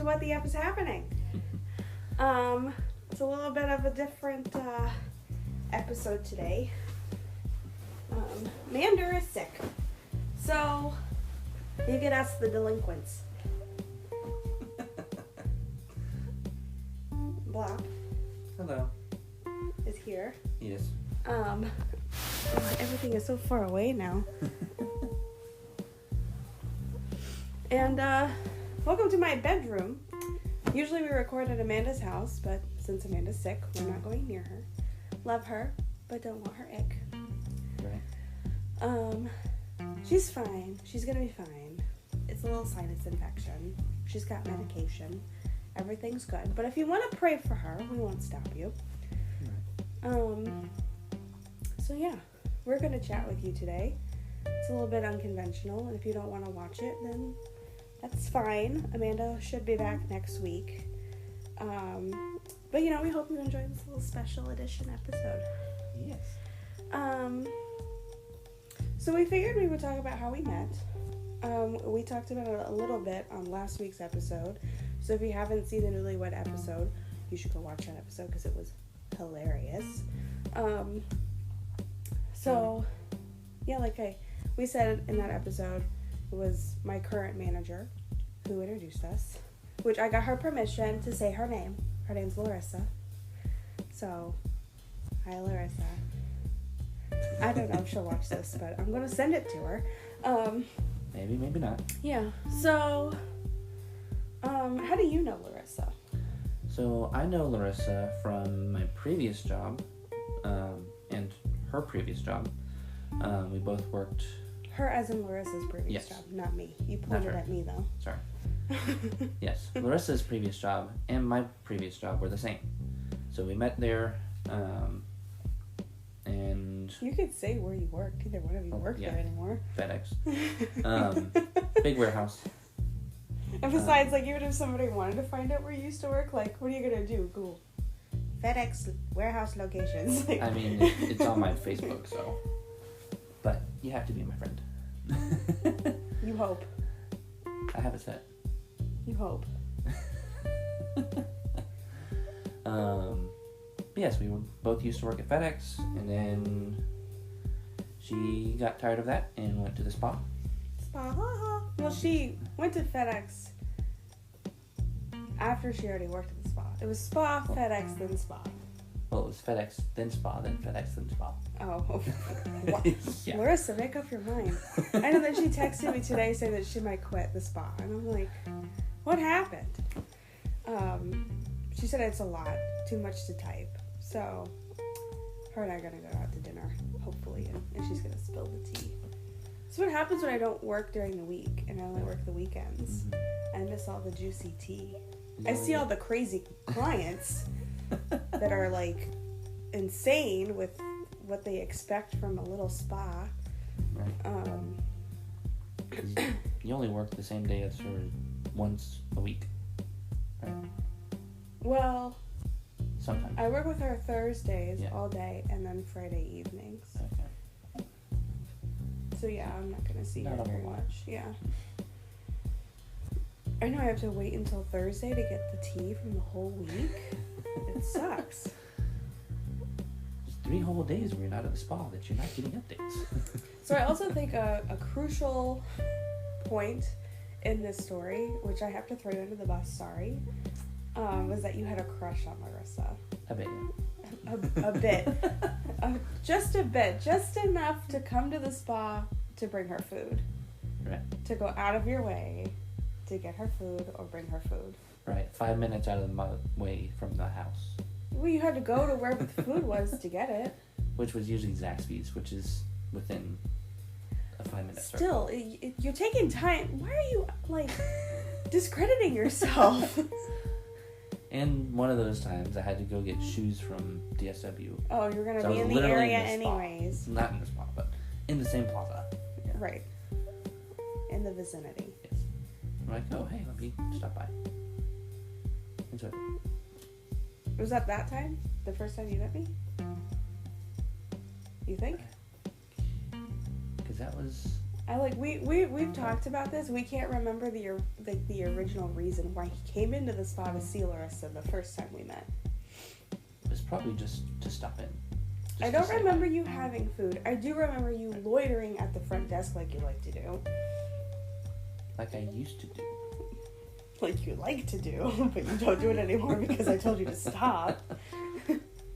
what the F is happening. It's a little bit of a different episode today. Mander is sick, so you get us the delinquents. Blop. Hello. Is here. Yes. Everything is so far away now. And welcome to my bedroom. Usually we record at Amanda's house, but since Amanda's sick, we're not going near her. Love her, but don't want her ick. Right. She's fine. She's gonna be fine. It's a little sinus infection. She's got medication. Everything's good. But if you want to pray for her, we won't stop you. Right. So yeah, we're gonna chat with you today. It's a little bit unconventional, and if you don't want to watch it, then that's fine. Amanda should be back next week. But you know, we hope you enjoyed this little special edition episode. Yes. So we figured we would talk about how we met. We talked about it a little bit on last week's episode. So if you haven't seen the Newlywed episode, you should go watch that episode because it was hilarious. So yeah, like we said in that episode, it was my current manager who introduced us, which I got her permission to say her name. Her name's Larissa. So, hi Larissa. I don't know if she'll watch this, but I'm going to send it to her. Maybe, maybe not. Yeah. So, how do you know Larissa? So, I know Larissa from my previous job, and her previous job. We both worked... Her as in Larissa's previous job, not me. You pointed at me, though. Sorry. Yes. Larissa's previous job and my previous job were the same. So we met there, and... You could say where you worked. Either one of you work there anymore. FedEx. Big warehouse. And besides, like, even if somebody wanted to find out where you used to work, like, what are you going to do? Google FedEx warehouse locations. I mean, it's on my Facebook, so... But you have to be my friend. You hope. I have a set. You hope. Yes, we were both used to work at FedEx, and then she got tired of that and went to the spa. Spa. Well, she went to FedEx after she already worked at the spa. It was spa, FedEx, then spa. Well, it was FedEx, then spa, then FedEx, then spa. Oh. Wow. Yeah. Larissa, make up your mind. I know that she texted me today saying that she might quit the spa. And I'm like, what happened? She said it's a lot. Too much to type. So, her and I are going to go out to dinner, hopefully. And she's going to spill the tea. So what happens when I don't work during the week and I only work the weekends? Mm-hmm. I miss all the juicy tea. I see all the crazy clients that are like insane with what they expect from a little spa. Right. You only work the same day as her once a week, right? Well, sometimes I work with her Thursdays all day and then Friday evenings. Okay. So yeah, I'm not gonna see her Not a very whole lot. much. Yeah. I know I have to wait until Thursday to get the tea from the whole week. It sucks. There's 3 whole days where you're not at the spa that you're not getting updates. So I also think a crucial point in this story, which I have to throw you under the bus, sorry, was that you had a crush on Larissa. I bet you. A bit. Just a bit. Just enough to come to the spa to bring her food. Right. To go out of your way to get her food or bring her food. Right. 5 minutes out of the way from the house. Well, you had to go to where the food was to get it. Which was usually Zaxby's, which is within a 5-minute Still, circle. you're taking time. Why are you, like, discrediting yourself? And one of those times I had to go get shoes from DSW. Oh, you're going to So be in the area anyways. Not in the spa, but in the same plaza. Yeah. Right. In the vicinity. Yes. I'm like, oh, hey, let me stop by. And so I did. Was that time? The first time you met me? You think? Because that was We've talked about this. We can't remember the original reason why he came into the spa to see Larissa the first time we met. It was probably just to stop in. I don't remember you having food. I do remember you loitering at the front desk like you like to do. Like I used to do. Like you like to do, but you don't do it anymore because I told you to stop.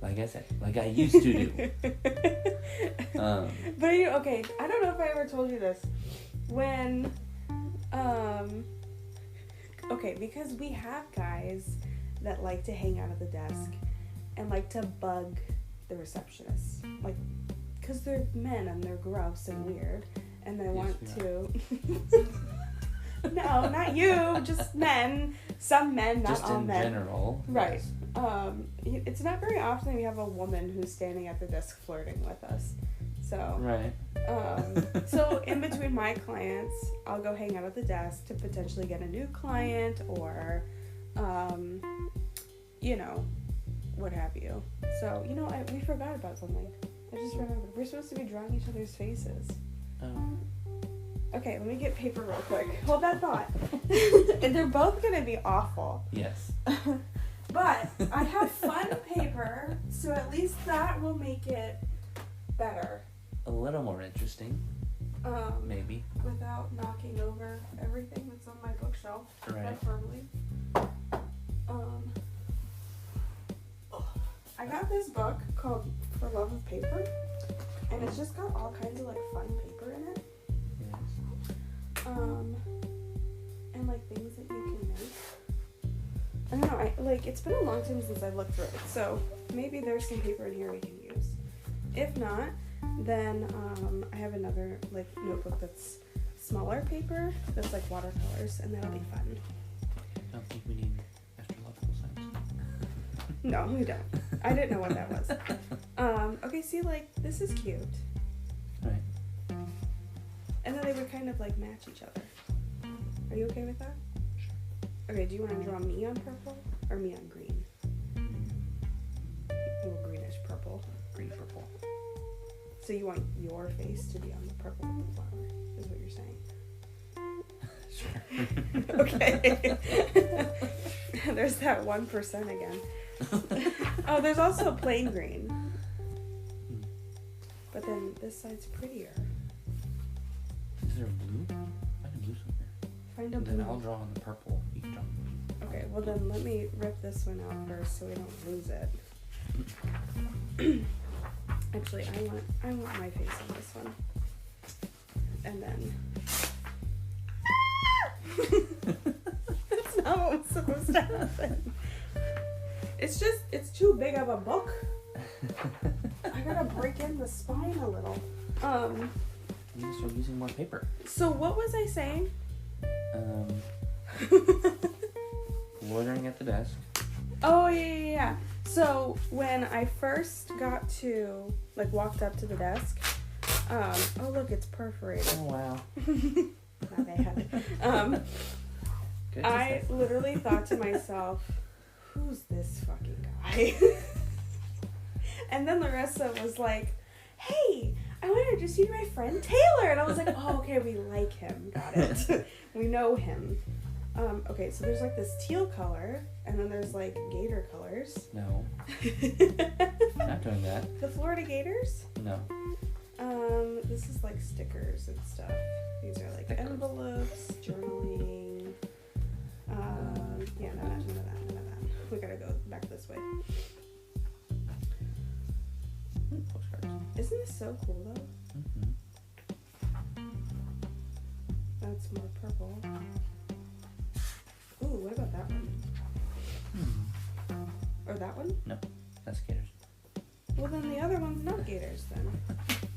Like I said, like I used to do. But okay, I don't know if I ever told you this. When, okay, because we have guys that like to hang out at the desk and like to bug the receptionists. Like, because they're men and they're gross and weird and they want to... No, not you, just men. Some men, not all men. Just in general. Right. Yes. It's not very often we have a woman who's standing at the desk flirting with us. So, right. So in between my clients, I'll go hang out at the desk to potentially get a new client or, what have you. So, we forgot about something. I just remembered. We're supposed to be drawing each other's faces. Oh. Okay, let me get paper real quick. Hold that thought. And they're both going to be awful. Yes. But I have fun paper, so at least that will make it better. A little more interesting. Maybe. Without knocking over everything that's on my bookshelf. Right. Firmly. I got this book called For Love of Paper, and it's just got all kinds of fun paper in it. And things that you can make. I don't know, it's been a long time since I've looked through it, so maybe there's some paper in here we can use. If not, then I have another notebook that's smaller paper that's watercolors, and that'll be fun. I don't think we need astrological signs. No, we don't. I didn't know what that was. Okay, see, this is cute. Right. And then they would kind of match each other. Are you okay with that? Sure. Okay, do you want to draw me on purple or me on green? A little greenish purple. Green purple. So you want your face to be on the purple of the flower, is what you're saying? Sure. Okay. There's that 1% again. Oh, there's also plain green. But then this side's prettier. Is there a blue? Find a blue somewhere. Find a and blue. Then I'll draw on the purple. You can draw on the blue. Okay, well then let me rip this one out first so we don't lose it. Actually, I want my face on this one. And then... That's not what was supposed to happen. It's too big of a book. I gotta break in the spine a little. You need to start using more paper. So what was I saying? Loitering at the desk. Oh, yeah. So when I first got to, walked up to the desk, oh, look, it's perforated. Oh, wow. Not bad. I literally thought to myself, who's this fucking guy? And then Larissa was like, hey, I want to introduce you to my friend Taylor. And I was like, oh, okay, we like him. Got it. We know him. Okay, so there's this teal color, and then there's gator colors. No. Not doing that. The Florida Gators? No. This is stickers and stuff. These are Stickers. Envelopes, journaling. Yeah, none of that. We gotta go back this way. Postcards. Isn't this so cool though? Mm-hmm. That's more purple. Ooh, what about that one? Or that one? No, that's gators. Well, then the other one's not gators then.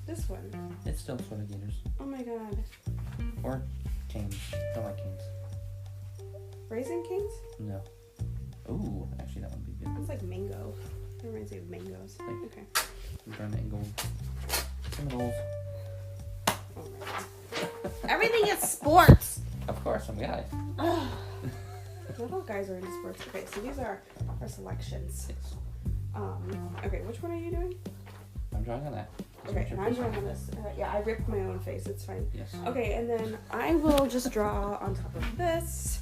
This one. It's still sort of gators. Oh my god. Or canes. Don't like canes. Raisin Kings? No. Ooh, actually that would be good. It's like mango. It reminds me of mangoes. Okay. Burn it in gold. Criminals. Oh my god. Everything is sports! Of course, I'm a guy. Not all guys are into sports. Okay, so these are our selections. Yes. Okay, which one are you doing? I'm drawing on that. Okay, and I'm drawing on this. Yeah, I ripped my own face. It's fine. Yes. Okay, and then I will just draw on top of this.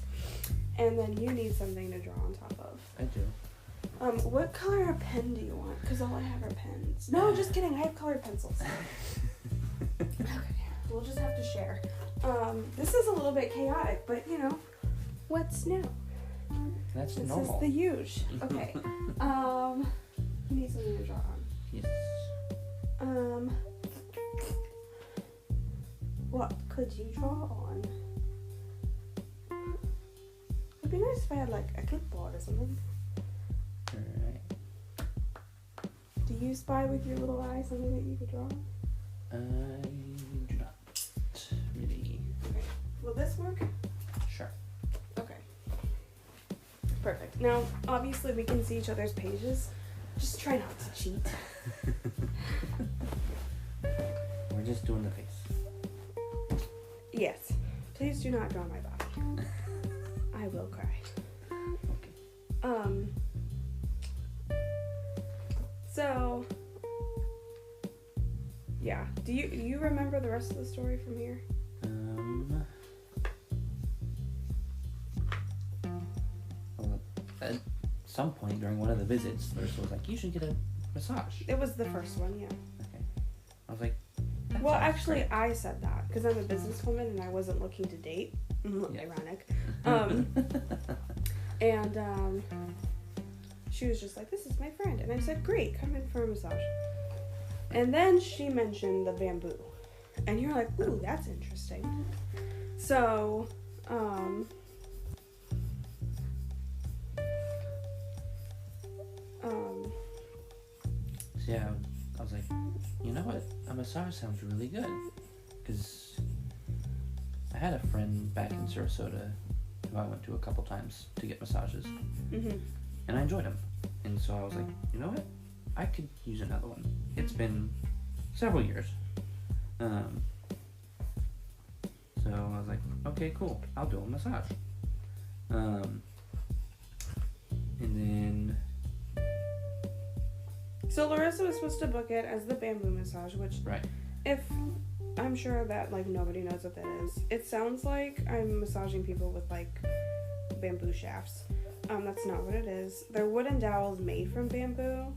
And then you need something to draw on top of. I do. What color pen do you want? Because all I have are pens. No, just kidding. I have colored pencils. Okay, we'll just have to share. This is a little bit chaotic, but you know, what's new? That's this normal. This is the huge. Okay. You need something to draw on. Yes. What could you draw on? It'd be nice if I had like a clipboard or something. Alright. Do you spy with your little eye something that you could draw on? I do not really. Okay. Will this work? Sure. Okay. Perfect. Now, obviously, we can see each other's pages. Just try not to cheat. We're just doing the face. Yes. Please do not draw my body. I will cry. Okay. So, yeah. Do you remember the rest of the story from here? Well, at some point during one of the visits, Larissa was like, "You should get a massage." It was the first one, yeah. Okay. I was like, that Well, sounds actually, great. I said that because I'm a businesswoman and I wasn't looking to date. Yeah. Ironic. And she was just like, "This is my friend," and I said, "Great, come in for a massage." And then she mentioned the bamboo, and you're like, "Ooh, that's interesting." So, So yeah, I was like, you know what? A massage sounds really good. Because I had a friend back in Sarasota who I went to a couple times to get massages. mhm. And I enjoyed them. And so I was like, you know what? I could use another one. It's been several years. So I was like, okay, cool. I'll do a massage. And then... So Larissa was supposed to book it as the bamboo massage, which, Right. if I'm sure that like nobody knows what that is. It sounds like I'm massaging people with like bamboo shafts. That's not what it is. They're wooden dowels made from bamboo,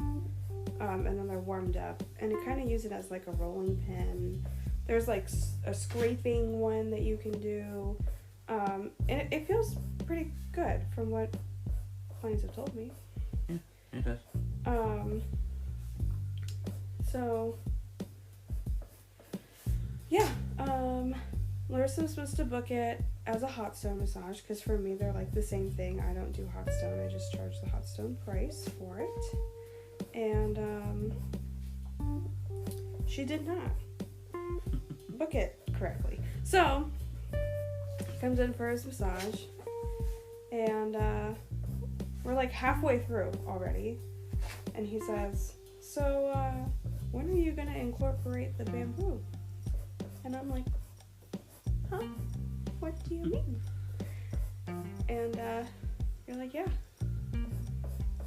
and then they're warmed up, and you kind of use it as like a rolling pin. There's like a scraping one that you can do, and it feels pretty good from what clients have told me. Yeah, it does. So, yeah, Larissa was supposed to book it as a hot stone massage, because for me they're like the same thing. I don't do hot stone, I just charge the hot stone price for it. And, she did not book it correctly. So, he comes in for his massage, and, we're like halfway through already, and he says, "So, when are you gonna incorporate the bamboo?" And I'm like, "Huh? What do you mean?" And you're like, "Yeah,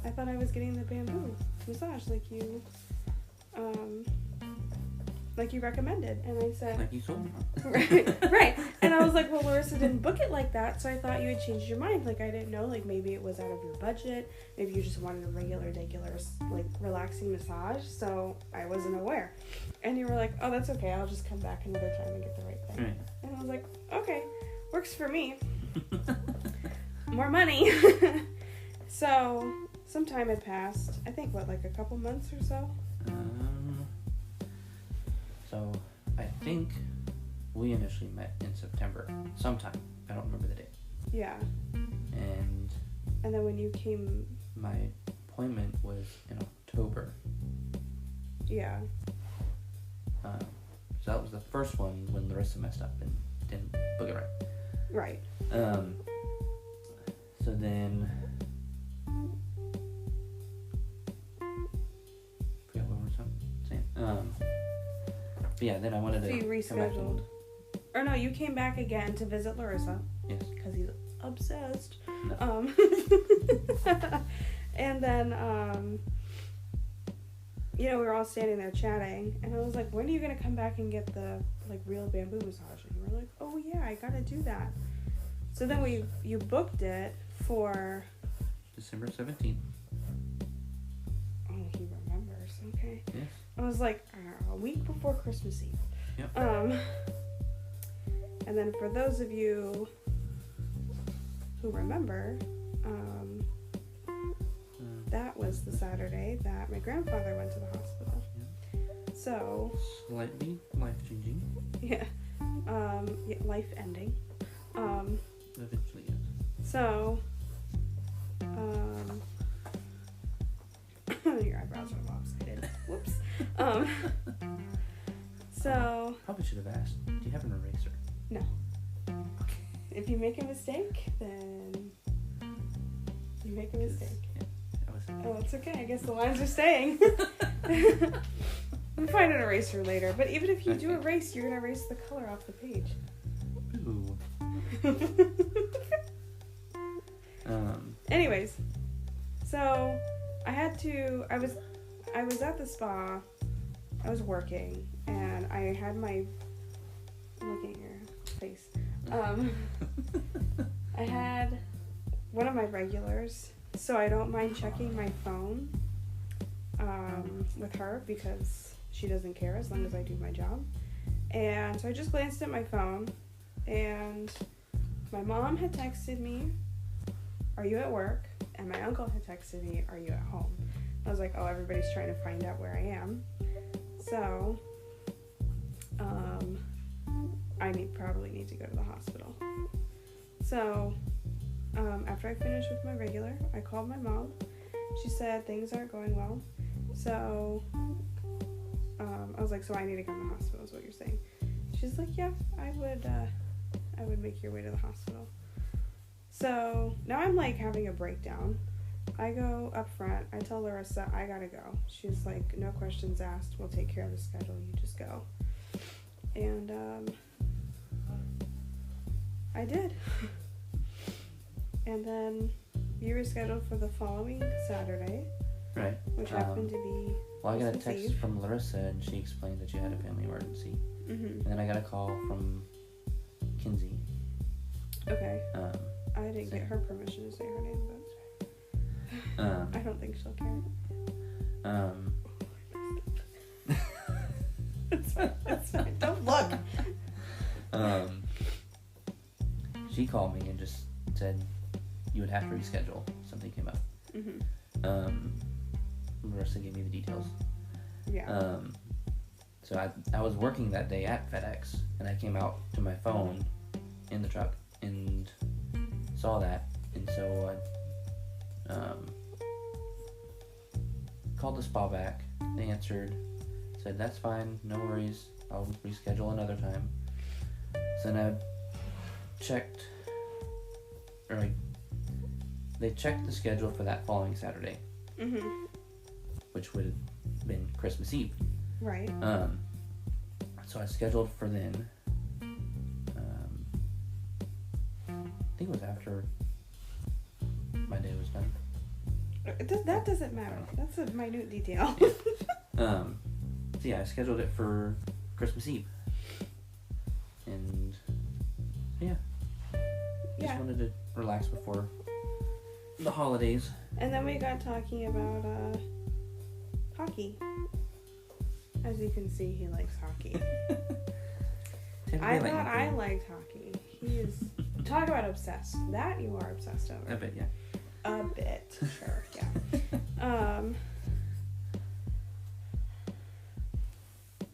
I thought I was getting the bamboo massage like you recommended." And I said, Like you told me. right. And I was like, "Well, Larissa didn't book it like that, so I thought you had changed your mind. Like, I didn't know, like, maybe it was out of your budget. Maybe you just wanted a regular, like, relaxing massage, so I wasn't aware." And you were like, "Oh, that's okay. I'll just come back another time and get the right thing." Right. And I was like, "Okay, works for me. More money." So, some time had passed. I think, like a couple months or so? So I think we initially met in September, sometime. I don't remember the date. Yeah. And And then when you came, my appointment was in October. yeah. So that was the first one when Larissa messed up and didn't book it right. Right. So then, forgot what we were saying. But yeah, then I wanted to So you come back rescheduled. Or no, you came back again to visit Larissa. Yes. Because he's obsessed. No. And then, we were all standing there chatting, and I was like, when are you going to come back and get the, like, real bamboo massage? And you were like, oh, yeah, I got to do that. So then you booked it for... December 17th. Oh, he remembers. Okay. Yes. I was like, a week before Christmas Eve. Yep. And then for those of you who remember, that was the Saturday that my grandfather went to the hospital. Yep. So... Slightly life-changing. Yeah. Life-ending. Eventually, yes. So... your eyebrows are lopsided. Whoops. So... Probably should have asked, do you have an eraser? No. If you make a mistake, then you make a mistake. Yeah, oh, it's okay. I guess the lines are staying. We'll find an eraser later. But even if you do erase, you're going to erase the color off the page. Ooh. Anyways, so I was at the spa, I was working, and I had my, looking at your face, I had one of my regulars, so I don't mind checking my phone with her because she doesn't care as long as I do my job. And so I just glanced at my phone, and my mom had texted me, "Are you at work?" And my uncle had texted me, "Are you at home?" I was like, oh, everybody's trying to find out where I am. So, I probably need to go to the hospital. So, after I finished with my regular, I called my mom. She said things aren't going well. So, I was like, so I need to go to the hospital is what you're saying. She's like, yeah, I would make your way to the hospital. So, now I'm like having a breakdown. I go up front. I tell Larissa, I gotta go. She's like, no questions asked. We'll take care of the schedule. You just go. And, I did. And then you rescheduled for the following Saturday. Right. Which happened to be Well, I got a text Eve. from Larissa, and she explained that you had a family emergency. Mm-hmm. And then I got a call from Kinsey. Okay. I didn't get her permission to say her name, but I don't think she'll care. It's fine. Don't look. She called me and just said you would have to reschedule. Something came up. Mm-hmm. Marissa gave me the details. Yeah. So I was working that day at FedEx, and I came out to my phone in the truck and saw that, and so I called the spa back. They answered, said that's fine, no worries, I'll reschedule another time. So then I checked, they checked the schedule for that following Saturday, Mm-hmm. which would have been Christmas Eve. Right. So I scheduled for then. I think it was after my day was done. That doesn't matter. That's a minute detail. So yeah, I scheduled it for Christmas Eve. And yeah. Just wanted to relax before the holidays. And then we got talking about hockey. As you can see, he likes hockey. I thought I liked hockey. He is... Talk about obsessed. That you are obsessed over. I bet, yeah. A bit, sure, yeah.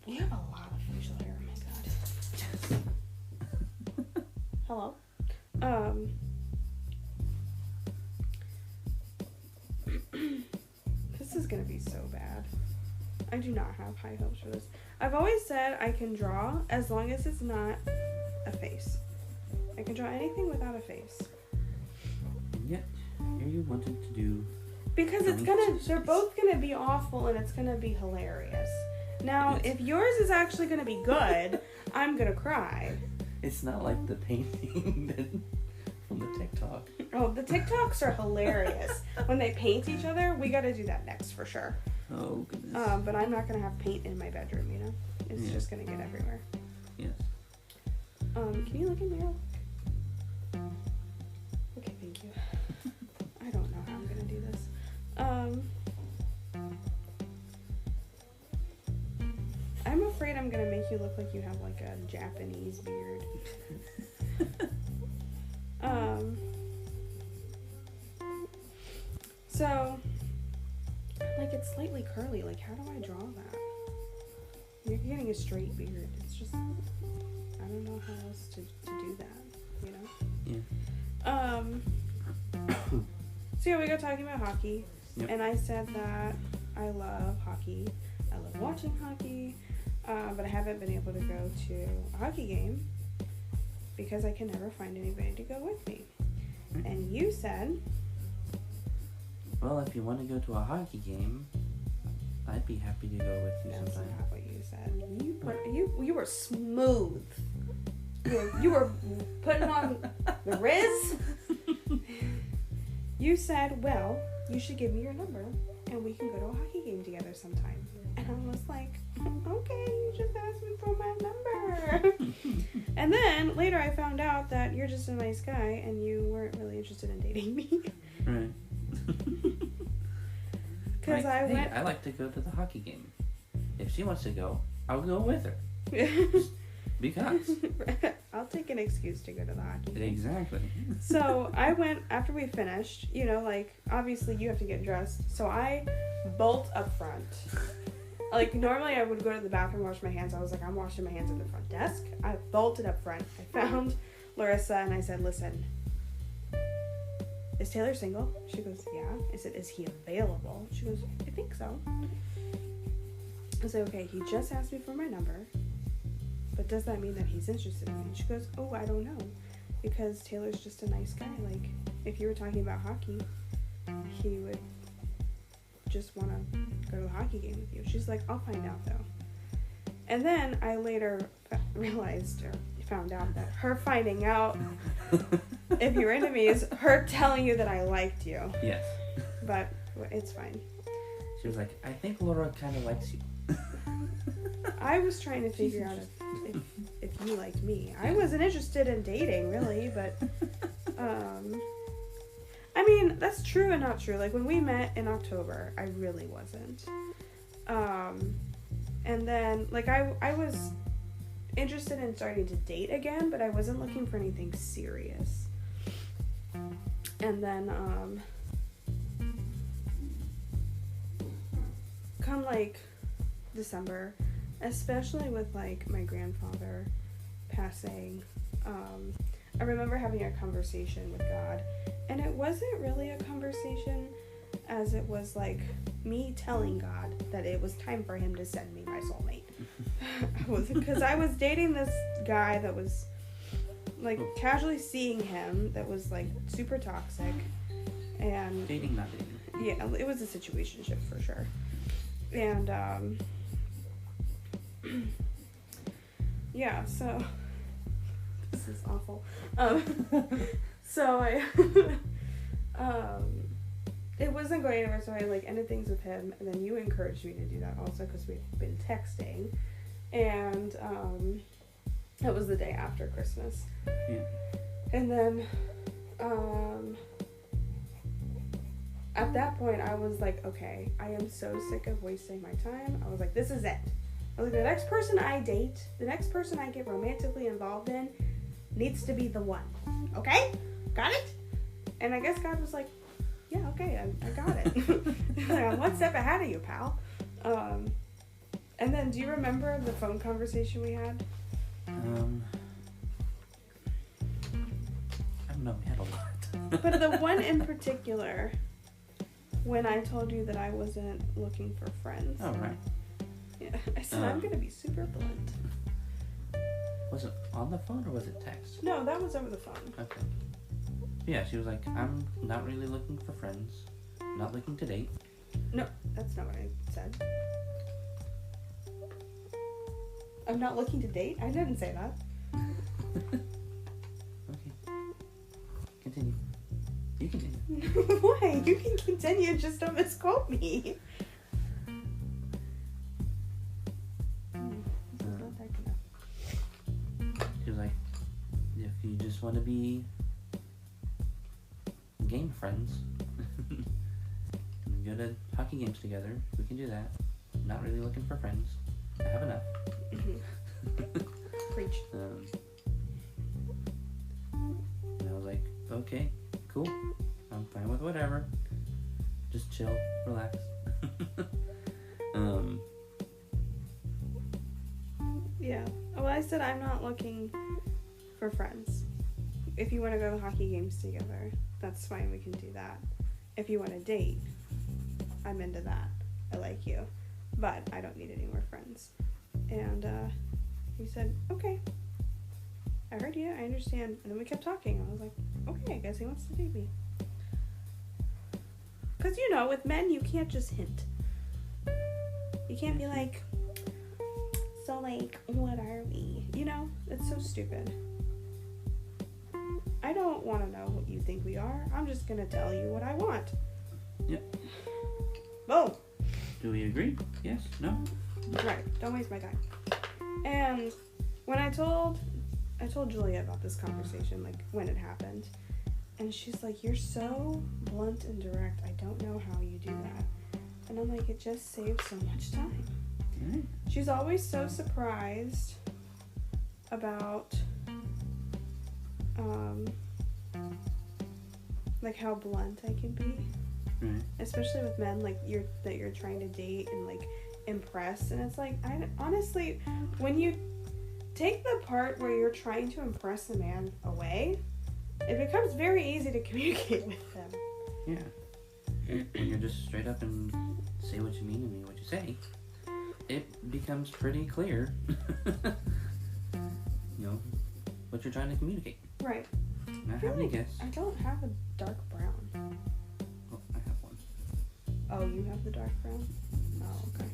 You have a lot of facial hair, oh my god. Hello? This is gonna be so bad. I do not have high hopes for this. I've always said I can draw as long as it's not a face. I can draw anything without a face. And yet, here you wanted to do... Because they're both gonna be awful and it's gonna be hilarious. Now, if yours is actually gonna be good, I'm gonna cry. It's not like the painting from the TikTok. Oh, the TikToks are hilarious. When they paint each other, we gotta do that next for sure. Oh, goodness. But I'm not going to have paint in my bedroom, you know? It's just going to get everywhere. Yes. Can you look in there? Okay, thank you. I don't know how I'm going to do this. I'm afraid I'm going to make you look like you have like a Japanese beard. So, like, it's slightly curly. Like, how do I draw that? You're getting a straight beard. It's just, I don't know how else to do that, you know? Yeah. So, yeah, we got talking about hockey. Yep. And I said that I love hockey. I love watching hockey. But I haven't been able to go to a hockey game because I can never find anybody to go with me. And you said... Well, if you want to go to a hockey game, I'd be happy to go with you That's sometime. not what you said. You were smooth. You were putting on the Riz. You said, well, you should give me your number and we can go to a hockey game together sometime. And I was like, okay, you just asked me for my number. And then later I found out that you're just a nice guy and you weren't really interested in dating me. Right. Because I like to go to the hockey game. If she wants to go, I'll go with her. Because. I'll take an excuse to go to the hockey game. Exactly. So I went, after we finished, you know, like, obviously you have to get dressed. So I bolt up front. Like, normally I would go to the bathroom, wash my hands. I was like, I'm washing my hands at the front desk. I bolted up front. I found Larissa and I said, listen, is Taylor single? She goes, yeah. I said, is he available? She goes, I think so. I said, okay, he just asked me for my number, but does that mean that he's interested in me? She goes, oh, I don't know, because Taylor's just a nice guy. Like, if you were talking about hockey, he would just want to go to a hockey game with you. She's like, I'll find out, though. And then I later realized, or found out, that her finding out if you're into me is her telling you that I liked you. Yes. But it's fine. She was like, I think Laura kind of likes you. I was trying to figure out if you liked me. I wasn't interested in dating, really, but I mean, that's true and not true. Like, when we met in October, I really wasn't. And then, like, I was interested in starting to date again, but I wasn't looking for anything serious. And then, come, like, December, especially with, like, my grandfather passing, I remember having a conversation with God, and it wasn't really a conversation as it was, like, me telling God that it was time for him to send me my soulmate. Because I was dating this guy that was, like, casually seeing him that was, like, super toxic, and... Dating, not dating. Yeah, it was a situationship for sure. And, yeah, so... This is awful. So I... it wasn't going anywhere, so I, like, ended things with him, and then you encouraged me to do that also, because we've been texting, and, it was the day after Christmas. Yeah. And then, at that point, I was like, okay, I am so sick of wasting my time. I was like, this is it. I was like, the next person I date, the next person I get romantically involved in, needs to be the one. Okay? Got it? And I guess God was like, yeah, okay, I got it. I'm one step ahead of you, pal. And then, do you remember the phone conversation we had? I don't know, we had a lot. But the one in particular, when I told you that I wasn't looking for friends. Oh, right. Yeah, I said, I'm going to be super blunt. Was it on the phone or was it text? No, that was over the phone. Okay. Yeah, she was like, I'm not really looking for friends. Not looking to date. No, that's not what I said. I'm not looking to date? I didn't say that. Okay. Continue. You continue. Why? You can continue, just don't misquote me. you just want to be game friends, and go to hockey games together, we can do that. I'm not really looking for friends. I have enough. Preach. And I was like, okay, cool. I'm fine with whatever. Just chill, relax. Yeah. Well, I said I'm not looking for friends. If you want to go to hockey games together, that's fine. We can do that. If you want to date, I'm into that. I like you. But I don't need any more friends. And he said, okay. I heard you. I understand. And then we kept talking. I was like, okay, I guess he wants to date me. Because, you know, with men, you can't just hint. You can't be like, so, like, what are we? You know? It's so stupid. I don't want to know what you think we are. I'm just going to tell you what I want. Yep. Boom. Do we agree? Yes? No? Right. Don't waste my time. And when I told Julia about this conversation, like, when it happened, and she's like, you're so blunt and direct. I don't know how you do that. And I'm like, it just saves so much time. Mm-hmm. She's always so surprised about, like, how blunt I can be. Right. Especially with men, like, you're trying to date and, like, impress. And it's like, honestly, when you take the part where you're trying to impress a man away, it becomes very easy to communicate with them. Yeah. When you're just straight up and say what you mean and mean what you say, it becomes pretty clear, you know, what you're trying to communicate. Right. Not have any guess. I don't have a dark brown. Oh, I have one. Oh, you have the dark brown? Oh, okay.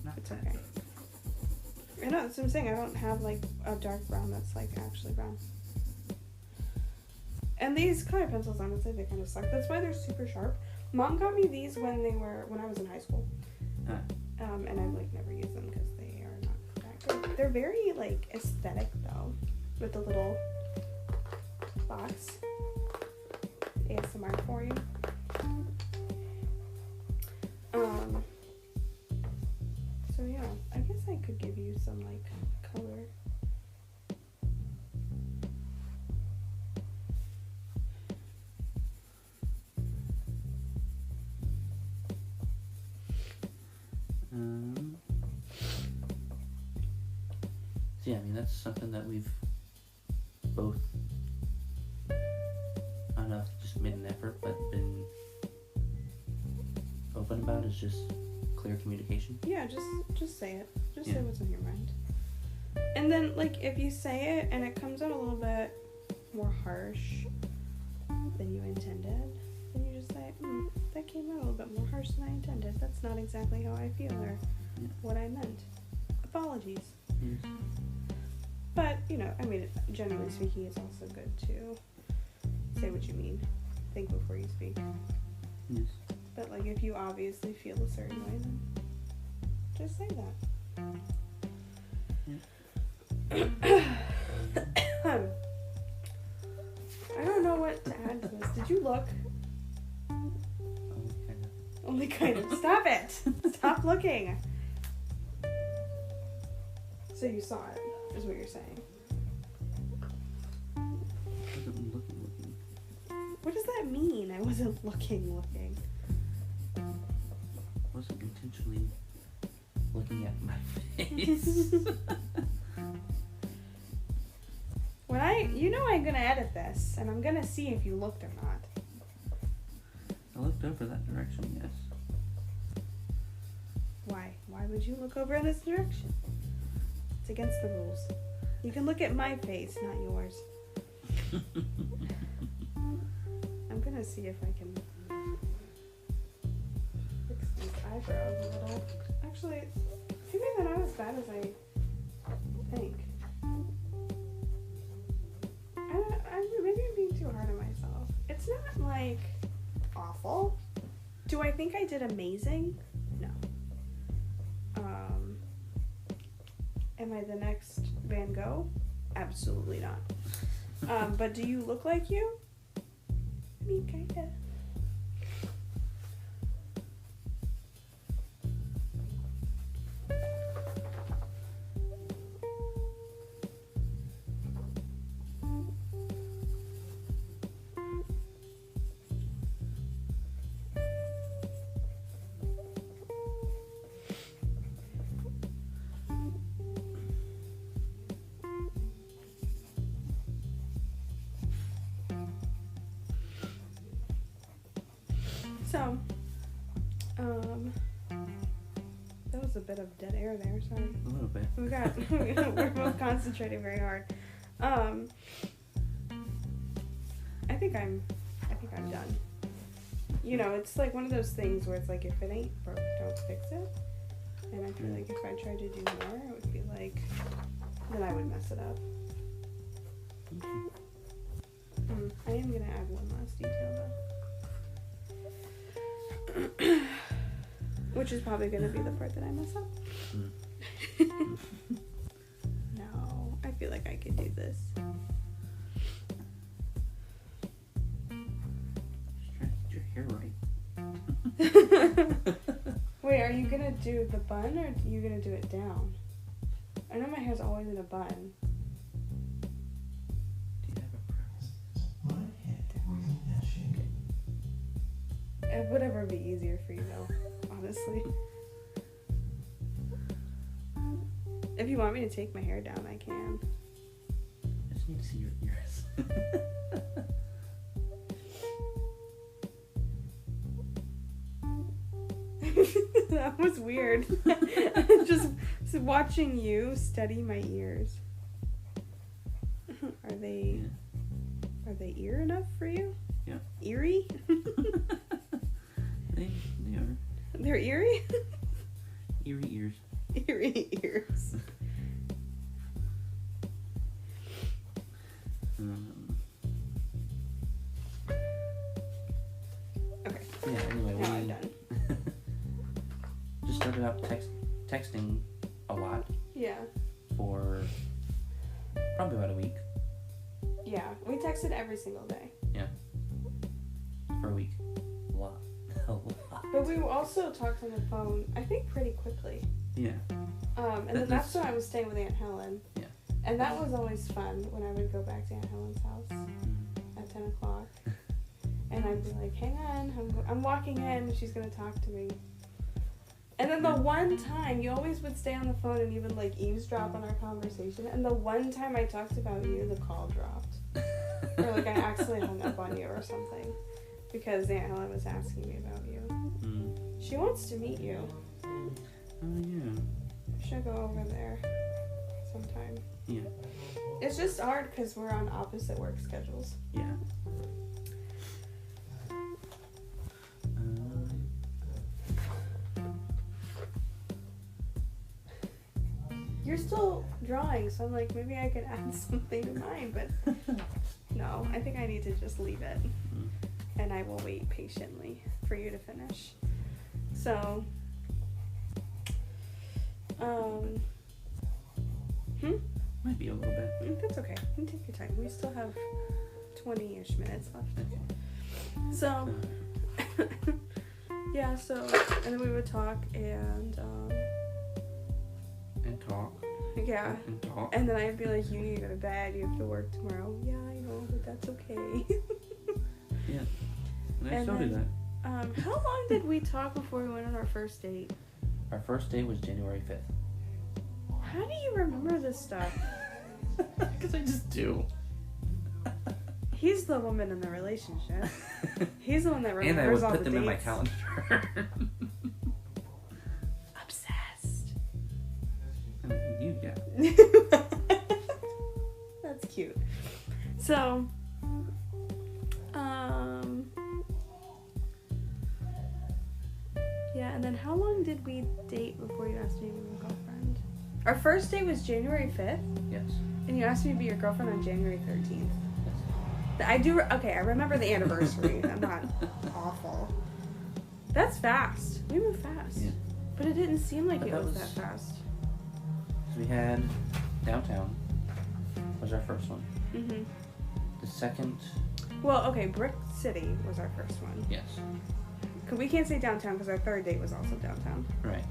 Not It's that okay. dark. I know, that's what I'm saying. I don't have, like, a dark brown that's, like, actually brown. And these color pencils, honestly, they kind of suck. That's why they're super sharp. Mom got me these when I was in high school. And I've, like, never used them because they are not that good. They're very, like, aesthetic, though, with the little box. ASMR for you. So, yeah, I guess I could give you some, like, color. So yeah, I mean, that's something that we've both, I don't know, just made an effort, but been open about, is just clear communication. Yeah, just say it. Just Yeah. say what's on your mind. And then, like, if you say it and it comes out a little bit more harsh than you intended, then you just say, that came out a little bit more harsh than I intended. That's not exactly how I feel or what I meant. Apologies. Yes. But, you know, I mean, generally speaking, it's also good to say what you mean. Think before you speak. Yes. But, like, if you obviously feel a certain way, then just say that. I don't know what to add to this. Did you look? Only kind of. Stop it! Stop looking! So you saw it, is what you're saying. I wasn't looking. What does that mean? I wasn't looking. I wasn't intentionally looking at my face. You know I'm gonna edit this, and I'm gonna see if you looked or not. I looked over that direction, yes. Why? Why would you look over in this direction? It's against the rules. You can look at my face, not yours. I'm gonna see if I can fix these eyebrows a little. Actually, maybe they're not as bad as I think. Maybe I'm being too hard on myself. It's not, like, awful. Do I think I did amazing? No. Am I the next Van Gogh? Absolutely not. But do you look like you? I mean, kinda. So, that was a bit of dead air there, sorry. A little bit. We're both concentrating very hard. I think I'm done. You know, it's like one of those things where it's like, if it ain't broke, don't fix it. And I feel like if I tried to do more, it would be like, then I would mess it up. I am gonna add one last detail though. Which is probably gonna be the part that I mess up. No, I feel like I could do this. Just trying to get your hair right. Wait, are you gonna do the bun or are you gonna do it down? I know my hair's always in a bun. Do you have a preference? Whatever would be easier for you though, honestly. If you want me to take my hair down, I can. I just need to see your ears. That was weird. Just watching you study my ears. Are they ear enough for you? Yeah. Eerie? They are. They're eerie? Eerie ears. Eerie ears. Okay. Yeah, anyway, Now I'm done. just started out texting a lot Yeah. for probably about a week. Yeah. We texted every single day. For a week. A lot. A lot. But we also talked on the phone, I think, pretty quickly. Yeah. And then that's when I was staying with Aunt Helen. Yeah. And that was always fun when I would go back to Aunt Helen's house at 10 o'clock. And I'd be like, hang on, I'm walking in, she's going to talk to me. And then the one time, you always would stay on the phone and even like eavesdrop on our conversation. And the one time I talked about you, the call dropped. Or like I accidentally hung up on you or something. Because Aunt Helen was asking me about you. She wants to meet you. Oh, yeah. We should go over there sometime. Yeah. It's just hard because we're on opposite work schedules. Yeah. You're still drawing, so I'm like, maybe I could add something to mine, but no, I think I need to just leave it. And I will wait patiently for you to finish. So, Might be a little bit. That's okay. You can take your time. We still have 20-ish minutes left. Okay. So, yeah, so, and then we would talk and talk. Yeah. And talk. And then I'd be like, you need to go to bed. You have to work tomorrow. Yeah, I know, but that's okay. Yeah. And I And still do then- that. How long did we talk before we went on our first date? Our first date was January 5th. How do you remember this stuff? Because I just do. He's the woman in the relationship. He's the one that remembers And I would all put the them in my dates. calendar. Obsessed. I mean, you, yeah. That's cute. So, yeah, and then how long did we date before you asked me to be my girlfriend? Our first date was January 5th, Yes. and you asked me to be your girlfriend on January 13th. Yes. I do, okay, I remember the anniversary. I'm not awful. That's fast. We move fast. Yeah. But it didn't seem like But it that was was- that fast. So we had Downtown was our first one. Mm-hmm. The second... Well, okay, Brick City was our first one. Yes. Cause we can't say downtown because our third date was also downtown. Right.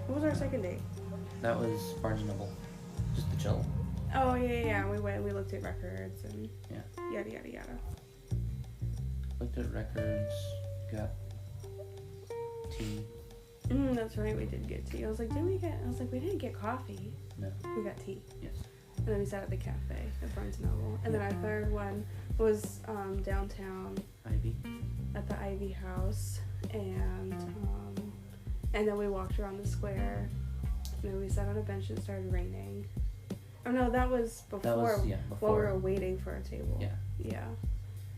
What was our second date? That was Barnes & Noble. Just to chill. Oh, yeah. We went, we looked at records and Yeah. yada, yada, yada. Looked at records, got tea. That's right, we did get tea. I was like, we didn't get coffee. No. We got tea. Yes. And then we sat at the cafe at Barnes & Noble. And then our third one was downtown Ivy. at the Ivy House. And then we walked around the square. And then we sat on a bench and it started raining. Oh no, that was before. That was, before. While we were waiting for a table. Yeah. Yeah.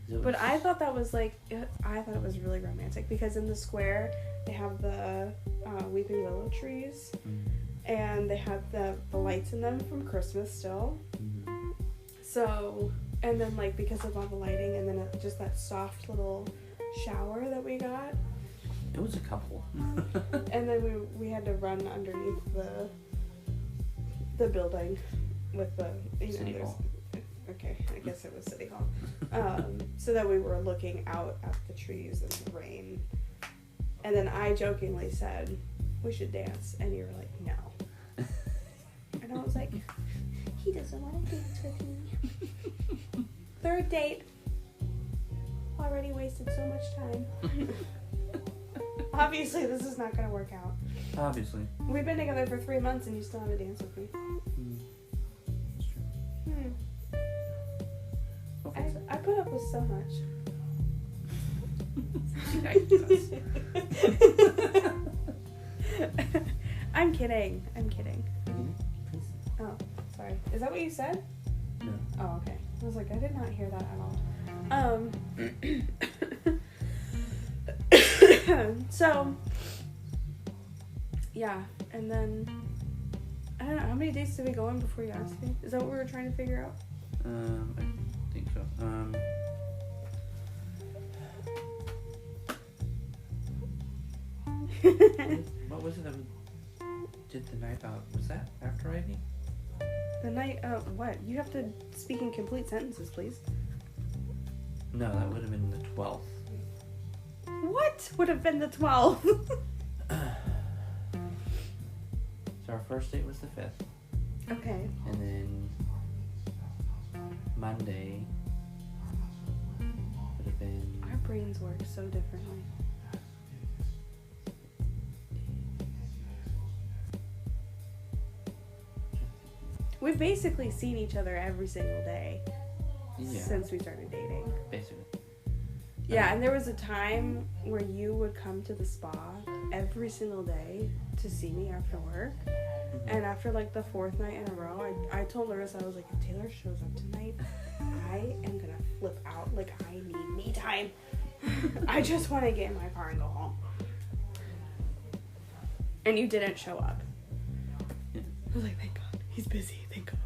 Was, but I thought that was I thought it was really romantic because in the square they have the weeping willow trees. Mm-hmm. And they have the lights in them from Christmas still. Mm-hmm. So, and then because of all the lighting and then just that soft little shower that we got. It was a couple. And then we had to run underneath the building with the City Hall. Okay, I guess it was City Hall. So that we were looking out at the trees in the rain. And then I jokingly said, we should dance. And you were like, no. And I was like, he doesn't want to dance with me. Third date. Already wasted so much time. Obviously, this is not going to work out. Obviously. We've been together for 3 months and you still haven't danced with me. That's true. I put up with so much. I'm kidding. Oh, sorry. Is that what you said? No. Oh, okay. I was like, I did not hear that at all. So, yeah, and then, I don't know, how many dates did we go on before you asked me? Is that what we were trying to figure out? I think so. What was it that we did the night out? Was that after Ivy? The night of what? You have to speak in complete sentences, please. No, that would have been the 12th. What would have been the 12th? So our first date was the 5th. Okay. And then Monday would have been... Our brains work so differently. We've basically seen each other every single day since we started dating. Basically. Yeah, and there was a time where you would come to the spa every single day to see me after work. Mm-hmm. And after the 4th night in a row, I told Larissa, I was like, if Taylor shows up tonight, I am gonna flip out. I need me time. I just want to get in my car and go home. And you didn't show up. Yeah. I was like, thank God. He's busy, thank God.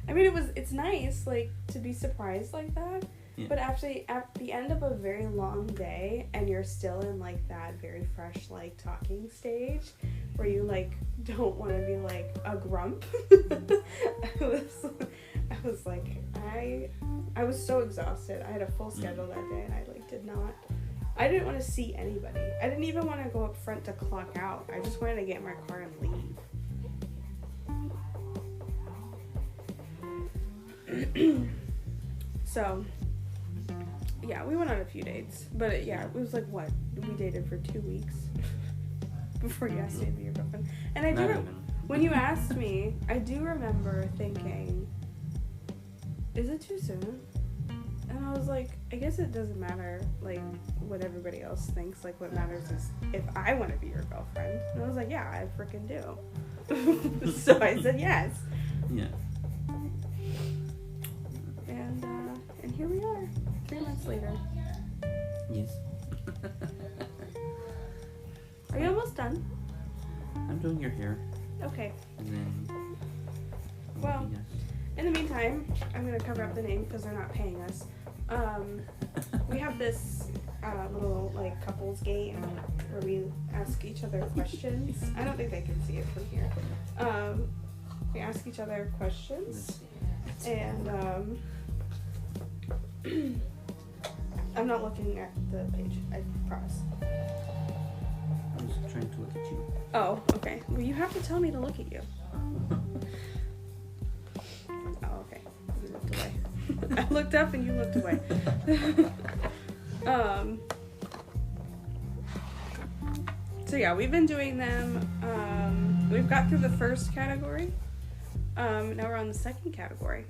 I mean, it's nice, to be surprised like that. Yeah. But actually, at the end of a very long day, and you're still in, that very fresh, talking stage, where you, don't want to be, a grump. I was so exhausted. I had a full schedule that day, and I didn't want to see anybody. I didn't even want to go up front to clock out. I just wanted to get in my car and leave. So, yeah, we went on a few dates. But, it was what? We dated for 2 weeks before you asked me to be your girlfriend. And I do, when you asked me, I do remember thinking, is it too soon? And I was like, I guess it doesn't matter, what everybody else thinks. What matters is if I want to be your girlfriend. And I was like, yeah, I freaking do. So I said yes. Yeah. And here we are, 3 months later. Yes. Are you almost done? I'm doing your hair. Okay. And then... Well, in the meantime, I'm going to cover up the name because they're not paying us. We have this little couples game where we ask each other questions. I don't think they can see it from here. We ask each other questions. And, I'm not looking at the page, I promise. I was trying to look at you. Oh, okay. Well, you have to tell me to look at you. Oh, okay. You looked away. I looked up and you looked away. So yeah, we've been doing them. We've got through the first category. Now we're on the second category.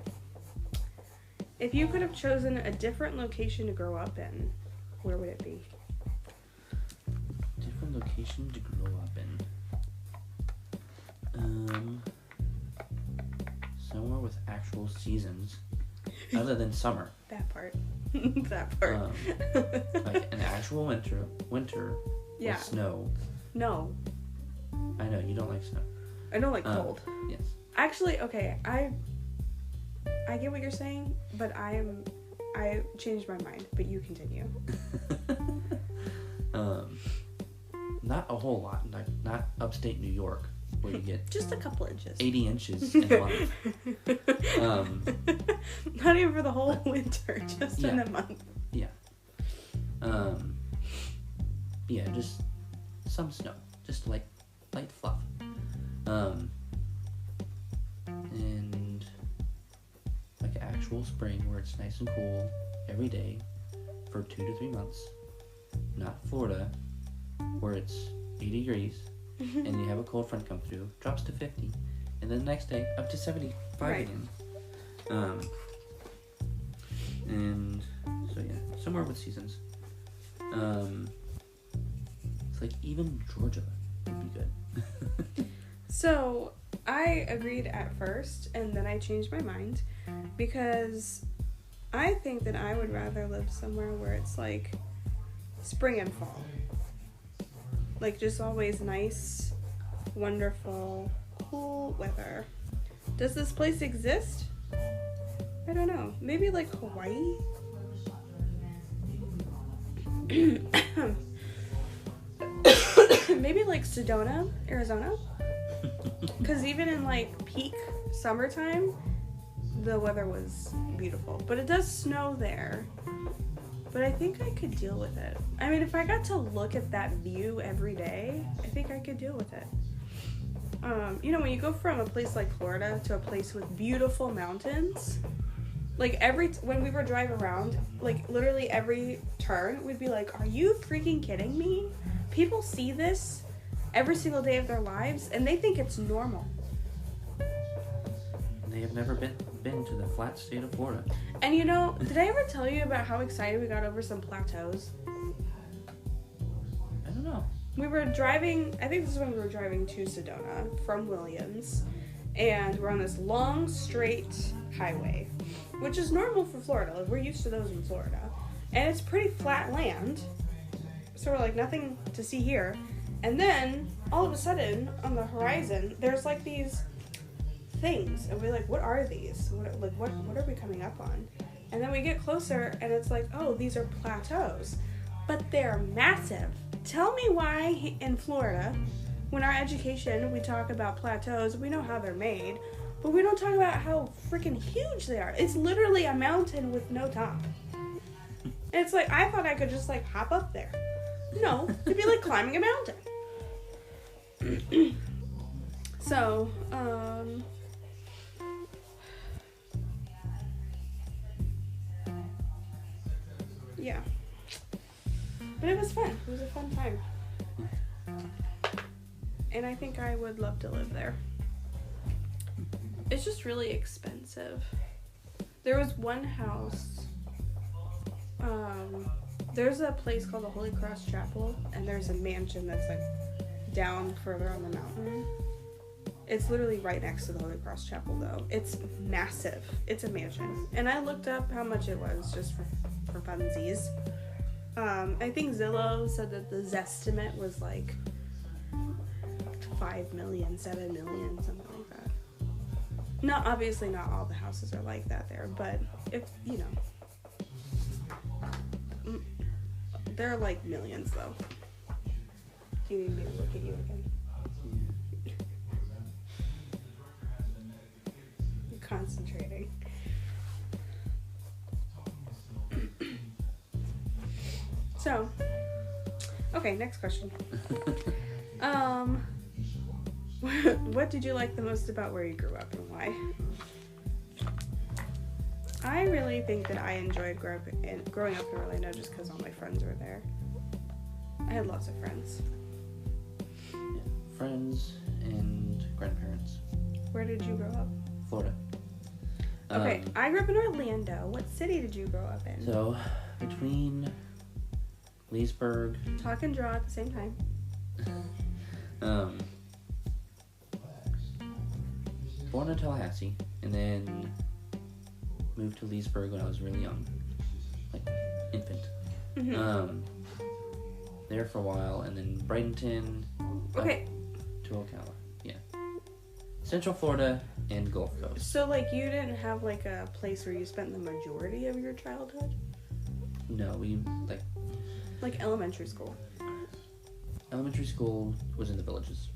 If you could have chosen a different location to grow up in, where would it be? Different location to grow up in. Somewhere with actual seasons, other than summer. That part. That part. Like an actual winter yeah. with snow. No. I know you don't like snow. I don't like cold. Yes. Actually, okay, I get what you're saying, but I changed my mind, but you continue. Not a whole lot, like not upstate New York where you get just a couple inches. 80 inches in a month. Not even for the whole winter, just in a month. Yeah. Yeah, just some snow, just light fluff. And like actual spring where it's nice and cool every day for 2 to 3 months. Not Florida, where it's 80 degrees and you have a cold front come through, drops to 50, and then the next day up to 75 right. again. And so yeah, somewhere with seasons. It's like even Georgia would be good. So I agreed at first, and then I changed my mind because I think that I would rather live somewhere where it's like spring and fall. Like just always nice, wonderful, cool weather. Does this place exist? I don't know. Maybe like Hawaii? Maybe like Sedona, Arizona? Because even in like peak summertime, the weather was beautiful. But it does snow there. But I think I could deal with it. I mean, if I got to look at that view every day, I think I could deal with it. You know, when you go from a place like Florida to a place with beautiful mountains, like when we were driving around, like literally every turn, we'd be like, are you freaking kidding me? People see this every single day of their lives, and they think it's normal. They have never been to the flat state of Florida. And you know, did I ever tell you about how excited we got over some plateaus? I don't know. We were driving, I think this is when we were driving to Sedona from Williams, and we're on this long, straight highway, which is normal for Florida. Like, we're used to those in Florida. And it's pretty flat land, so we're like, nothing to see here. And then, all of a sudden, on the horizon, there's like these things, and we're like, what are these? What are we coming up on? And then we get closer, and it's like, oh, these are plateaus. But they're massive. Tell me why in Florida, when our education, we talk about plateaus, we know how they're made, but we don't talk about how freaking huge they are. It's literally a mountain with no top. And it's like, I thought I could just like hop up there. No, it'd be like climbing a mountain. So, yeah. But it was fun. It was a fun time. And I think I would love to live there. It's just really expensive. There was one house. There's a place called the Holy Cross Chapel, and there's a mansion that's like down further on the mountain. It's literally right next to the Holy Cross Chapel, though. It's massive. It's a mansion. And I looked up how much it was just for funsies. I think Zillow said that the Zestimate was like 5 million, 7 million, something like that. Obviously not all the houses are like that there, but if, you know, they're like millions though. Do you need me to look at you again? concentrating. So, okay, next question. What did you like the most about where you grew up and why? I really think that I enjoyed growing up in Orlando just because all my friends were there. I had lots of friends. Yeah, friends and grandparents. Where did you grow up? Florida. Okay, I grew up in Orlando. What city did you grow up in? So, between Leesburg. Talk and draw at the same time. Born in Tallahassee, and then moved to Leesburg when I was really young, like infant. Mm-hmm. There for a while, and then Bradenton. Okay. To Ocala, yeah. Central Florida and Gulf Coast. So, like, you didn't have, like, a place where you spent the majority of your childhood? No, we, Like elementary school? Elementary school was in the villages.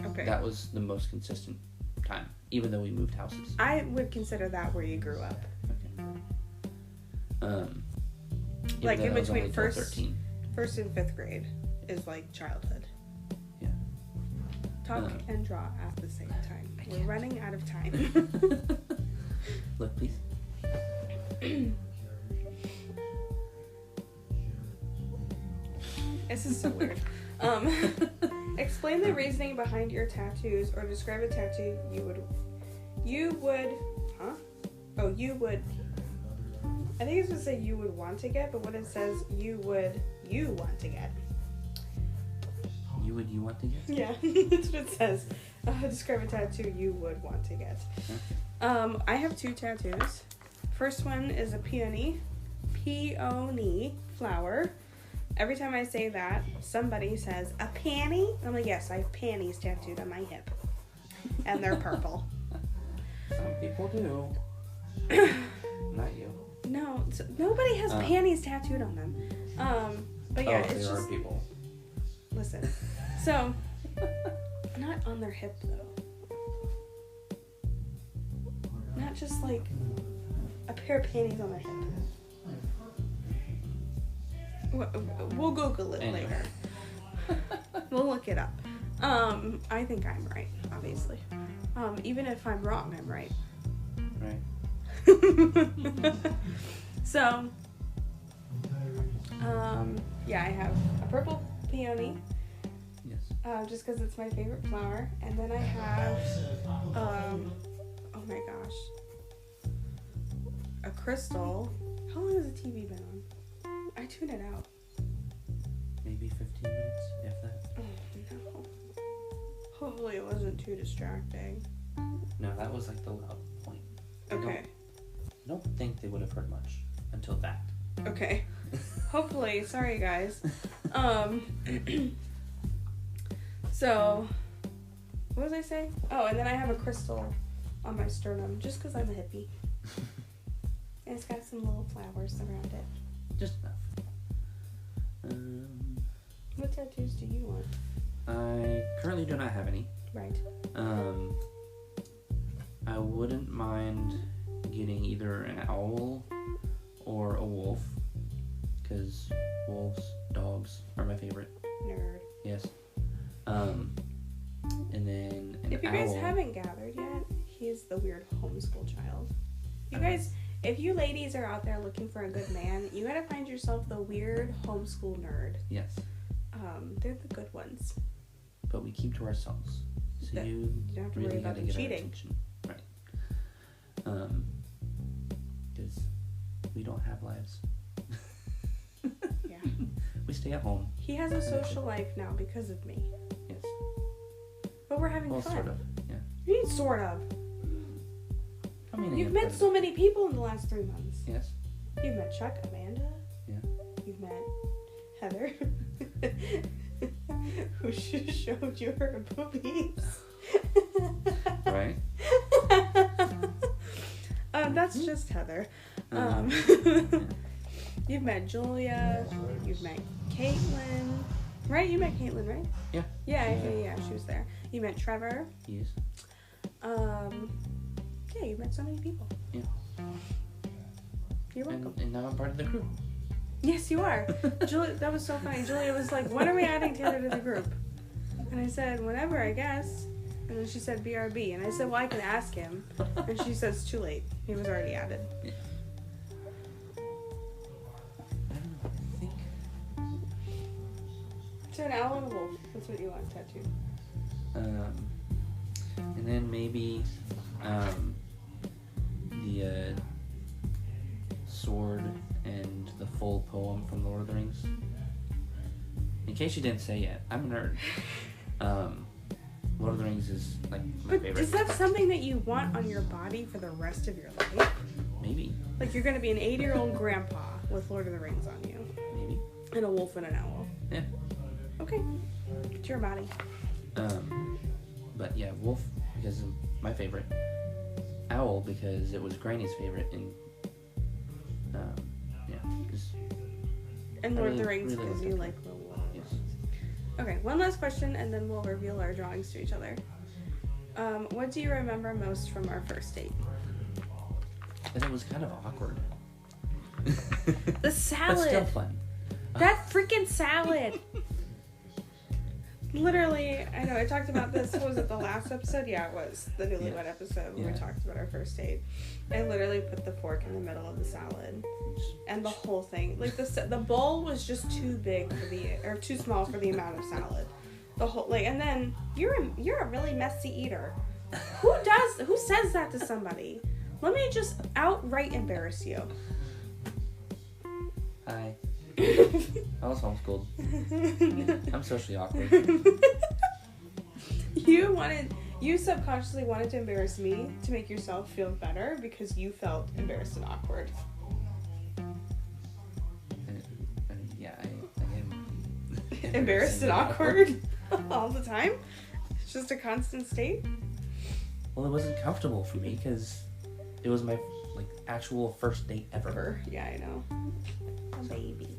Okay. That was the most consistent time, even though we moved houses. I would consider that where you grew up. Okay. Like, in between 13. First and fifth grade is, like, childhood. Yeah. Talk and draw at the same time. We're running out of time. Look, please. This is so weird. Explain the reasoning behind your tattoos, or describe a tattoo you would, I think it's going to say you would want to get, but when it says you want to get. You want to get? Yeah, that's what it says. Describe a tattoo you would want to get. I have 2 tattoos. First one is a peony flower. Every time I say that, somebody says, a panty? I'm like, yes, I have panties tattooed on my hip. And they're purple. Some people do. Not you. No, nobody has panties tattooed on them. But yeah, it's there just... are people. Listen. So, not on their hip, though. Not just, like, a pair of panties on their hip. We'll Google it later. We'll look it up. I think I'm right, obviously. Even if I'm wrong, I'm right. Right. So, yeah, I have a purple peony. Yes. Just because it's my favorite flower. And then I have, oh my gosh, a crystal. How long has the TV been on? I tune it out. Maybe 15 minutes, if that. Oh, no. Hopefully it wasn't too distracting. No, that was like the loud point. Okay. I don't think they would have heard much until that. Okay. Hopefully. Sorry, guys. So, what was I saying? Oh, and then I have a crystal on my sternum, just because I'm a hippie. And it's got some little flowers around it. Just enough. What tattoos do you want? I currently do not have any. Right. I wouldn't mind getting either an owl or a wolf, because wolves, dogs are my favorite. Nerd. Yes. And then an If you owl. guys haven't gathered yet, he's the weird homeschool child. You guys, if you ladies are out there looking for a good man, you gotta find yourself the weird homeschool nerd. Yes. They're the good ones. But we keep to ourselves. So you don't have to really worry about gotta them get our cheating. attention. Right. Because we don't have lives. Yeah. We stay at home. He has a social life now because of me. Yes. But we're having Well, fun. sort of. Yeah. You mean sort of? I mean, You've met so many people in the last 3 months. Yes. You've met Chuck, Amanda. Yeah. You've met Heather. Who showed you her boobies. Right. That's just Heather. Yeah. You've met Julia. You've met Caitlin. Right? You met Caitlin, right? Yeah. Yeah, she was there. You met Trevor. Yes. Yeah, you met so many people. Yeah. You're welcome. And now I'm part of the group. Yes, you are. Julia, that was so funny. Julia was like, when are we adding Taylor to the group? And I said, whenever, I guess. And then she said, BRB. And I said, well, I can ask him. And she says, too late. He was already added. Yeah. I don't know. I think... So an owl and a wolf. That's what you want tattooed. And then maybe the sword and the full poem from Lord of the Rings. In case you didn't say yet, I'm a nerd. Lord of the Rings is like my favorite. Is that something that you want on your body for the rest of your life? Maybe. Like you're gonna be an 80-year-old grandpa with Lord of the Rings on you. Maybe. And a wolf and an owl. Yeah. Okay. It's your body. But yeah, wolf because of my favorite. Owl because it was Granny's favorite, and yeah, just. And Lord of the Rings because you like the wolf. Yes. Okay, one last question, and then we'll reveal our drawings to each other. What do you remember most from our first date? And it was kind of awkward. The salad. But still fun. That freaking salad. Literally, I know I talked about this. Was it the last episode? Yeah, it was the Newlywed episode where we talked about our first date. I literally put the fork in the middle of the salad, and the whole thing, like the bowl was just too big or too small for the amount of salad. The whole and then you're a really messy eater. Who says that to somebody? Let me just outright embarrass you. Hi. I was homeschooled. I'm socially awkward. You subconsciously wanted to embarrass me to make yourself feel better because you felt embarrassed and awkward. Yeah, I am embarrassed and awkward all the time. It's just a constant state. Well, it wasn't comfortable for me because it was my actual first date ever. Yeah, I know. A baby.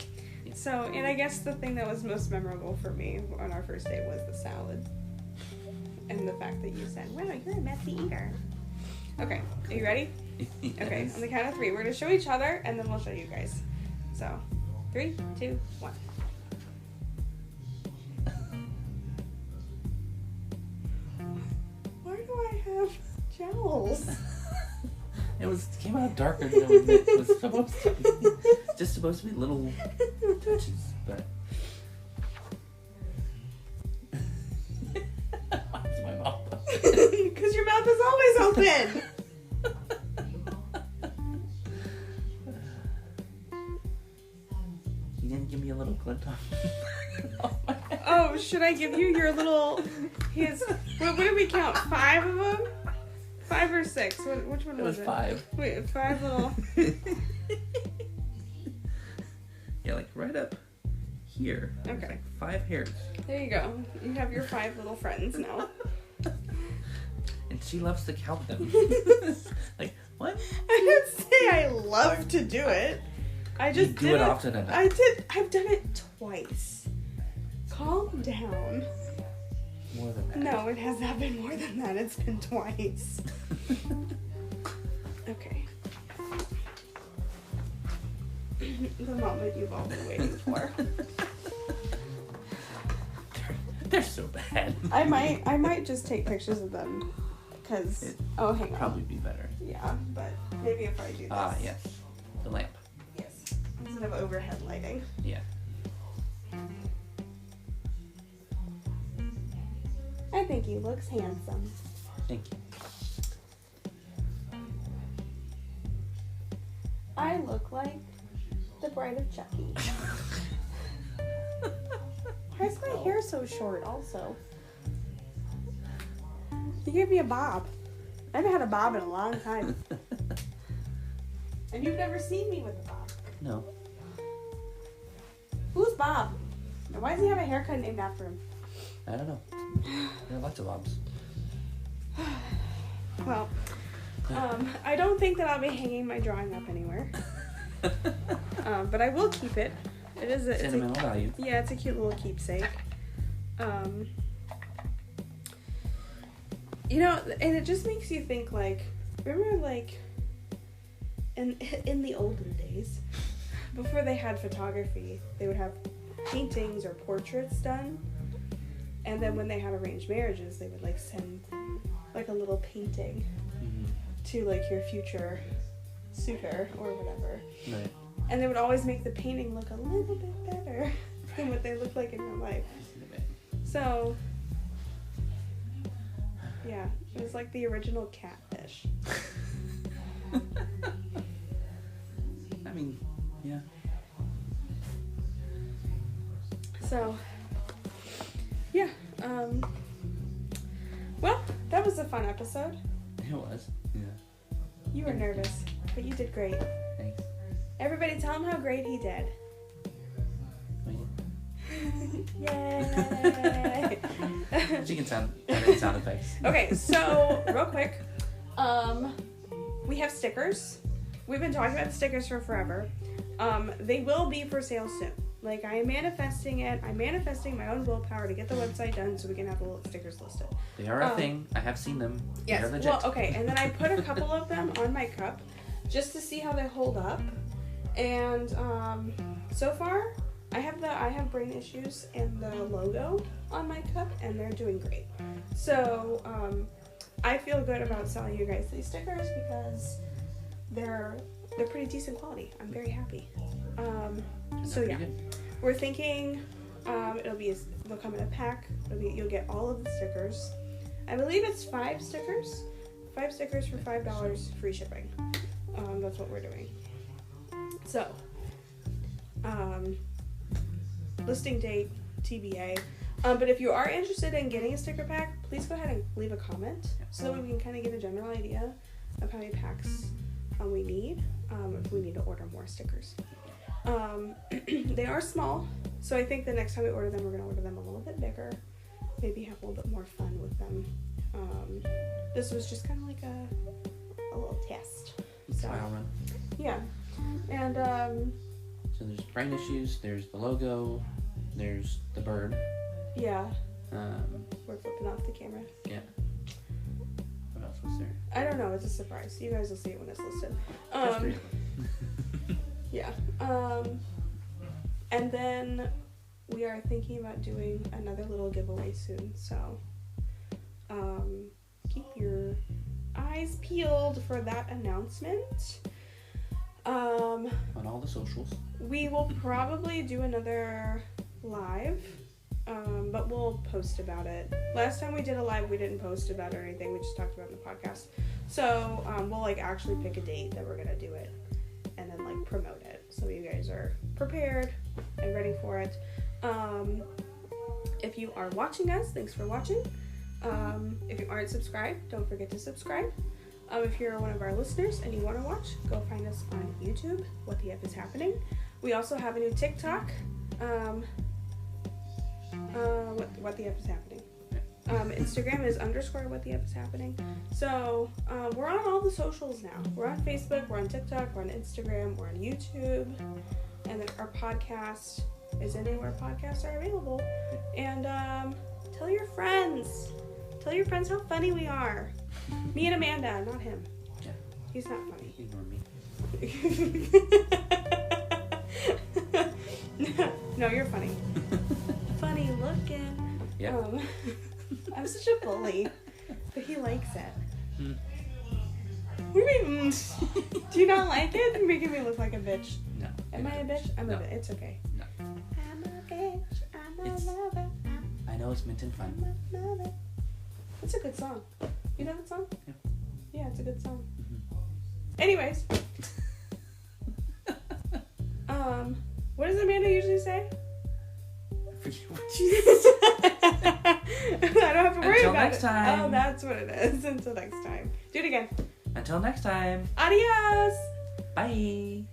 So, and I guess the thing that was most memorable for me on our first date was the salad. And the fact that you said, wow, you're a messy eater. Okay, are you ready? Yes. Okay, on the count of 3, we're going to show each other, and then we'll show you guys. So, 3, 2, 1. Why do I have jowls? It came out darker than it was supposed to be. It's just supposed to be little touches, but. Why is my mouth open? Because your mouth is always open. You didn't give me a little clip on. Oh, should I give you your little? What did we count? 5 of them? 5 or 6? Which one was it? It was 5. Wait, 5 little. Yeah, right up here. Okay. 5 hairs. There you go. You have your 5 little friends now. And she loves to count them. What? I didn't say I love to do it. I just do it often enough. I've done it twice. Calm down. More than that. No, it has not been more than that. It's been twice. Okay. The moment you've all been waiting for. They're so bad. I might just take pictures of them because hang on. Probably be better. Yeah, but maybe if I do this. Ah, yes. The lamp. Yes. Instead of overhead lighting. Yeah. I think he looks handsome. Thank you. I look like the Bride of Chucky. Why is my hair so short also? You gave me a bob. I haven't had a bob in a long time. And you've never seen me with a bob. No. Who's Bob? And why does he have a haircut named after him? I don't know. There are lots of bobs. Well, I don't think that I'll be hanging my drawing up anywhere. But I will keep it. It is a sentimental value. Yeah, it's a cute little keepsake. And it just makes you think remember like in the olden days, before they had photography, they would have paintings or portraits done, and then when they had arranged marriages, they would like send like a little painting to like your future suitor or whatever. Right. And they would always make the painting look a little bit better than what they look like in real life. So, yeah, it was like the original catfish. I mean, yeah. So, yeah, well, that was a fun episode. It was, yeah. You were nervous, but you did great. Thanks. Everybody tell him how great he did. Wait. Yay! She can sound effects. Okay, so, real quick, we have stickers. We've been talking about stickers for forever. They will be for sale soon. Like, I am manifesting it. I'm manifesting my own willpower to get the website done so we can have the little stickers listed. They are a thing. I have seen them. Yes. They are legit. Well, okay, and then I put a couple of them on my cup just to see how they hold up. And so far, I have brain issues and the logo on my cup, and they're doing great. So I feel good about selling you guys these stickers because they're pretty decent quality. I'm very happy. So yeah, we're thinking they'll come in a pack. You'll get all of the stickers. I believe it's 5 stickers. 5 stickers for $5, free shipping. That's what we're doing. So, listing date TBA. But if you are interested in getting a sticker pack, please go ahead and leave a comment so that we can kind of get a general idea of how many packs we need. If we need to order more stickers. They are small, so I think the next time we order them, we're going to order them a little bit bigger. Maybe have a little bit more fun with them. This was just kind of like a little test. Trial run. Yeah. And, so there's brain issues, there's the logo, there's the bird. Yeah. We're flipping off the camera. Yeah. What else was there? I don't know, it's a surprise. You guys will see it when it's listed. There's 3 of them. Yeah. And then we are thinking about doing another little giveaway soon, so keep your eyes peeled for that announcement. On all the socials. We will probably do another live, but we'll post about it. Last time we did a live, we didn't post about it or anything. We just talked about it in the podcast. So we'll like actually pick a date that we're gonna do it, and then like promote it so you guys are prepared and ready for it. If you are watching us, thanks for watching. If you aren't subscribed, don't forget to subscribe. If you're one of our listeners and you want to watch, go find us on YouTube, What the F is Happening. We also have a new TikTok, what the F is Happening. Instagram is _what the F is happening. So we're on all the socials now. We're on Facebook, we're on TikTok, we're on Instagram, we're on YouTube, and then our podcast is anywhere podcasts are available. And tell your friends how funny we are. Me and Amanda, not him. Yeah. He's not funny. Ignore me. No, you're funny. Funny looking. Yeah. I'm such a bully, but he likes it. Mm. What do you mean? Do you not like it? You're making me look like a bitch. No. Am I a bitch? I'm No. a bitch. It's okay. No. I'm a bitch. I'm a It's- lover. I know it's meant in fun. I'm a lover. It's a good song. You know that song? Yeah. Yeah, it's a good song. Mm-hmm. Anyways. What does Amanda usually say? I forget what I don't have to worry Until about next it. time. Oh, that's what it is. Until next time. Do it again. Until next time. Adios. Bye.